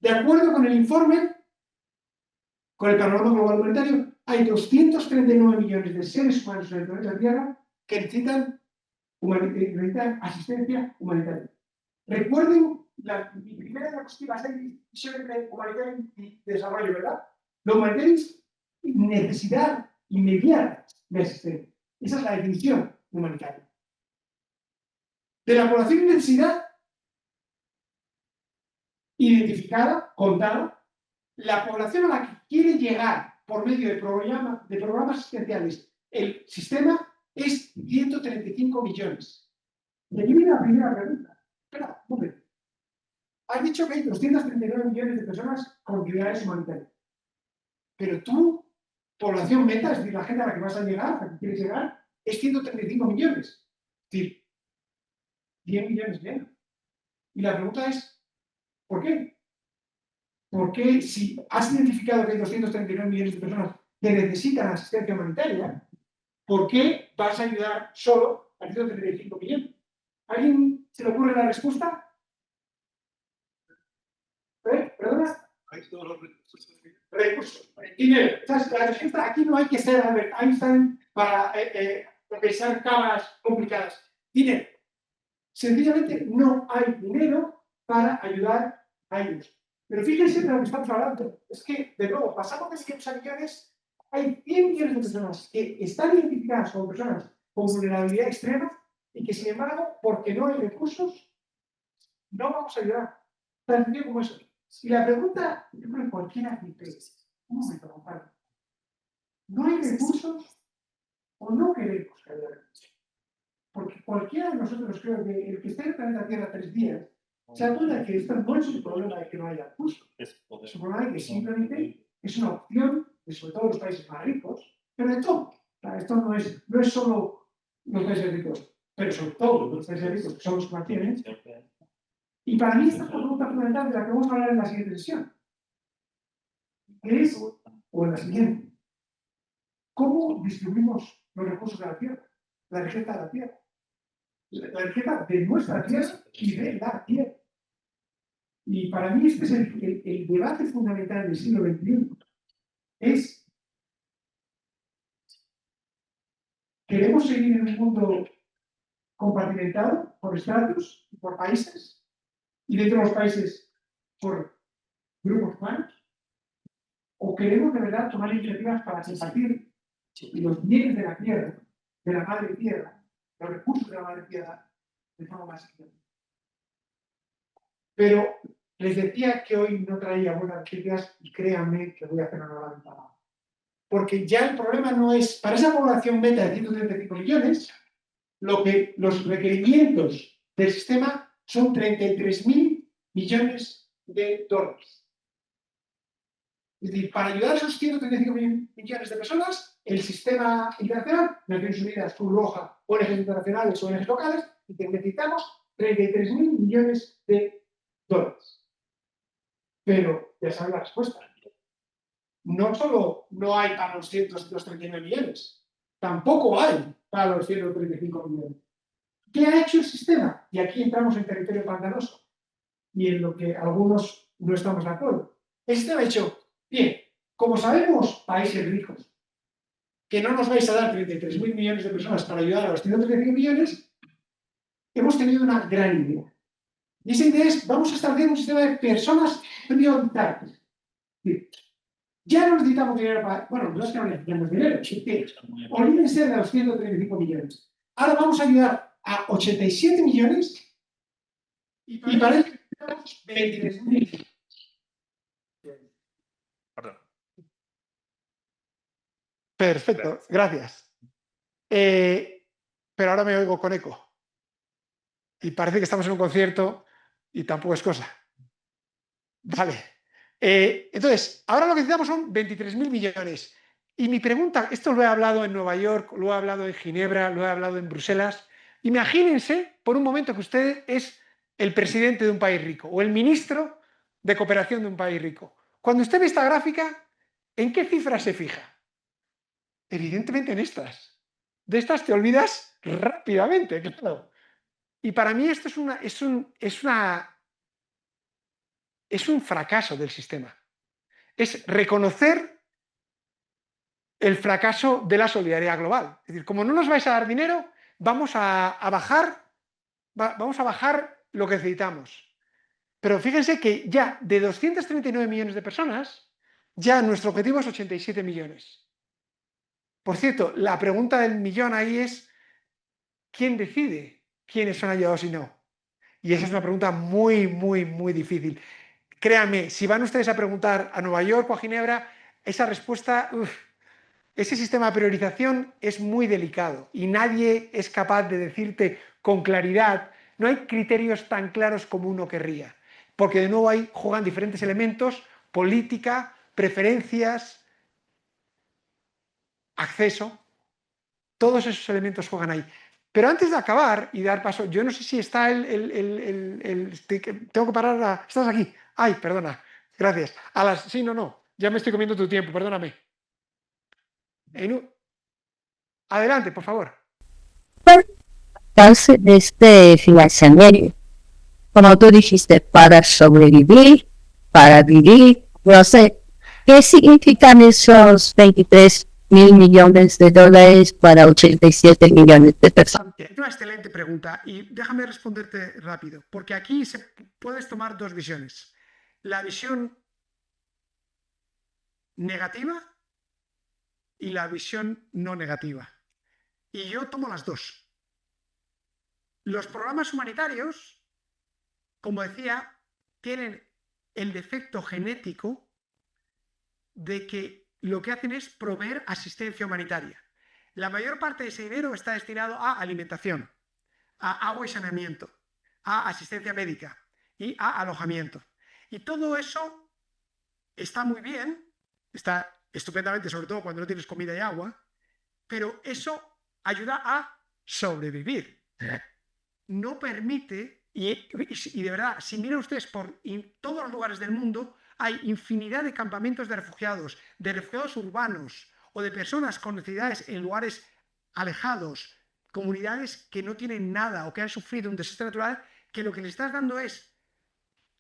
De acuerdo con el informe, con el panorama global humanitario, hay 239 millones de seres humanos en el planeta Tierra que necesitan asistencia humanitaria. Recuerden, mi primera diapositiva es entre humanitario y desarrollo, ¿verdad? Lo humanitario es necesidad inmediata de asistencia. Esa es la definición humanitaria. De la población en necesidad identificada, contada, la población a la que quiere llegar por medio de programas asistenciales el sistema es 135 millones. Y aquí viene la primera pregunta. Espera, un momento. Has dicho que hay 239 millones de personas con actividades humanitarias. Pero tú, población meta, es decir, la gente a la que vas a llegar, a la que quieres llegar, es 135 millones. Es decir, 10 millones menos. Y la pregunta es, ¿por qué? Porque si has identificado que hay 239 millones de personas que necesitan asistencia humanitaria, ¿por qué vas a ayudar solo a 135 millones? ¿Alguien se le ocurre la respuesta? ¿Perdona? Hay todos los recursos. Recursos. Dinero. La respuesta aquí no hay que ser Albert Einstein para pensar cámaras complicadas. Dinero. Sencillamente no hay dinero para ayudar a ellos. Pero fíjense de lo que estamos hablando. Es que, de nuevo, pasamos de 500 a millones. Hay 100 millones de personas que están identificadas como personas con vulnerabilidad extrema y que, sin embargo, porque no hay recursos, no vamos a ayudar. Tan sencillo como eso. Y la pregunta, yo creo que cualquiera dice, un momento, compadre. ¿No hay recursos o no queremos que haya recursos? Porque cualquiera de nosotros, creo que el que esté en el planeta Tierra 3 días, se da cuenta de que esto no es un problema de que no haya recursos. Es un problema de que simplemente es una opción, de sobre todo los países más ricos, pero de todo. O sea, esto no es solo los países ricos, pero sobre todo los países ricos, que son los que más tienen. Y para mí esta es la pregunta fundamental de la que vamos a hablar en la siguiente sesión. Que es, o en la siguiente, ¿cómo distribuimos los recursos de la Tierra? La riqueza de la Tierra. La riqueza de nuestra Tierra y de la Tierra. Y para mí este es el debate fundamental del siglo XXI. Es, ¿queremos seguir en un mundo compartimentado por estratos, por países, y dentro de los países por grupos humanos? ¿O queremos de verdad tomar iniciativas para compartir los bienes de la Tierra, de la Madre Tierra, los recursos de la Madre Tierra, de forma más eficiente? Pero les decía que hoy no traía buenas noticias y créanme que voy a hacer una nueva ventana. Porque ya el problema no es, para esa población meta de 135 millones, los requerimientos del sistema son 33.000 millones de dólares. Es decir, para ayudar a esos 135 millones de personas, el sistema internacional, Naciones Unidas, Cruz Roja, ONGs internacionales, ONGs locales, necesitamos 33.000 millones de dólares. Pero ya saben la respuesta. No solo no hay para los 239 millones, tampoco hay para los 135 millones. ¿Qué ha hecho el sistema? Y aquí entramos en territorio pantanoso y en lo que algunos no estamos de acuerdo. El sistema ha hecho, bien, como sabemos, países ricos, que no nos vais a dar 33.000 millones de personas para ayudar a los 135 millones, hemos tenido una gran idea. Y esa idea es, vamos a establecer un sistema de personas prioritarias. Ya no necesitamos dinero para... Bueno, no es que no necesitamos dinero, es que olvídense de los 135 millones. Ahora vamos a ayudar a 87 millones y para eso necesitamos 23.000. Perfecto, gracias. Pero ahora me oigo con eco. Y parece que estamos en un concierto y tampoco es cosa. Vale. Entonces, ahora lo que necesitamos son 23.000 millones. Y mi pregunta, esto lo he hablado en Nueva York, lo he hablado en Ginebra, lo he hablado en Bruselas. Imagínense por un momento que usted es el presidente de un país rico o el ministro de cooperación de un país rico. Cuando usted ve esta gráfica, ¿en qué cifras se fija? Evidentemente en estas. De estas te olvidas rápidamente, claro. Y para mí esto es un fracaso del sistema. Es reconocer el fracaso de la solidaridad global. Es decir, como no nos vais a dar dinero, vamos a bajar lo que necesitamos. Pero fíjense que ya de 239 millones de personas, ya nuestro objetivo es 87 millones. Por cierto, la pregunta del millón ahí es, ¿quién decide quiénes son ayudados y no? Y esa es una pregunta muy, muy, muy difícil. Créanme, si van ustedes a preguntar a Nueva York o a Ginebra, esa respuesta, ese sistema de priorización es muy delicado y nadie es capaz de decirte con claridad, no hay criterios tan claros como uno querría, porque de nuevo ahí juegan diferentes elementos, política, preferencias, acceso, todos esos elementos juegan ahí. Pero antes de acabar y dar paso, yo no sé si está tengo que parar Estás aquí. Ay, perdona. Gracias. Sí, no. Ya me estoy comiendo tu tiempo, perdóname. Adelante, por favor. Alcance de este financiamiento, como tú dijiste, para sobrevivir, para vivir, no sé, ¿qué significan esos 23.000 millones de dólares para 87 millones de personas? Es una excelente pregunta y déjame responderte rápido, porque aquí puedes tomar dos visiones. La visión negativa y la visión no negativa. Y yo tomo las dos. Los programas humanitarios, como decía, tienen el defecto genético de que lo que hacen es proveer asistencia humanitaria. La mayor parte de ese dinero está destinado a alimentación, a agua y saneamiento, a asistencia médica y a alojamiento. Y todo eso está muy bien, está estupendamente, sobre todo cuando no tienes comida y agua, pero eso ayuda a sobrevivir. No permite, y de verdad, si miran ustedes por todos los lugares del mundo, hay infinidad de campamentos de refugiados urbanos o de personas con necesidades en lugares alejados, comunidades que no tienen nada o que han sufrido un desastre natural, que lo que les estás dando es,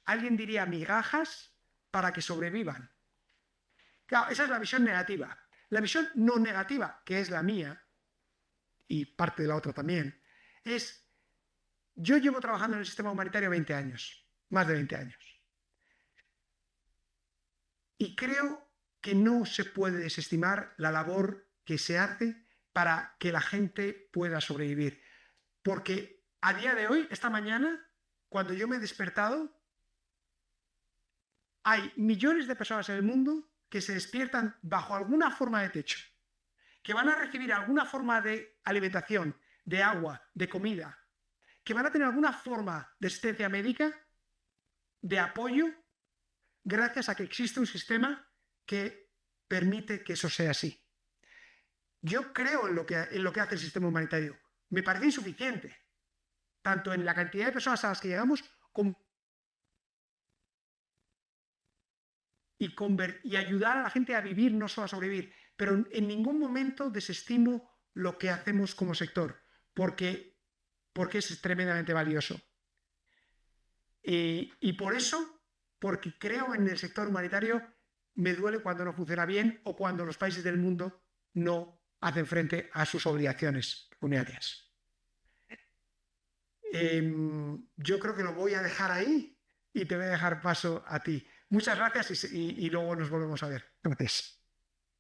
alguien diría, migajas para que sobrevivan. Claro, esa es la visión negativa. La visión no negativa, que es la mía, y parte de la otra también, es, yo llevo trabajando en el sistema humanitario 20 años, más de 20 años. Y creo que no se puede desestimar la labor que se hace para que la gente pueda sobrevivir. Porque a día de hoy, esta mañana, cuando yo me he despertado, hay millones de personas en el mundo que se despiertan bajo alguna forma de techo, que van a recibir alguna forma de alimentación, de agua, de comida, que van a tener alguna forma de asistencia médica, de apoyo, gracias a que existe un sistema que permite que eso sea así. Yo creo en lo que hace el sistema humanitario. Me parece insuficiente, tanto en la cantidad de personas a las que llegamos como y ayudar a la gente a vivir, no solo a sobrevivir. Pero en ningún momento desestimo lo que hacemos como sector, porque es tremendamente valioso. Y por eso, porque creo en el sector humanitario, me duele cuando no funciona bien o cuando los países del mundo no hacen frente a sus obligaciones pecuniarias. Yo creo que lo voy a dejar ahí y te voy a dejar paso a ti. Muchas gracias y luego nos volvemos a ver. Gracias.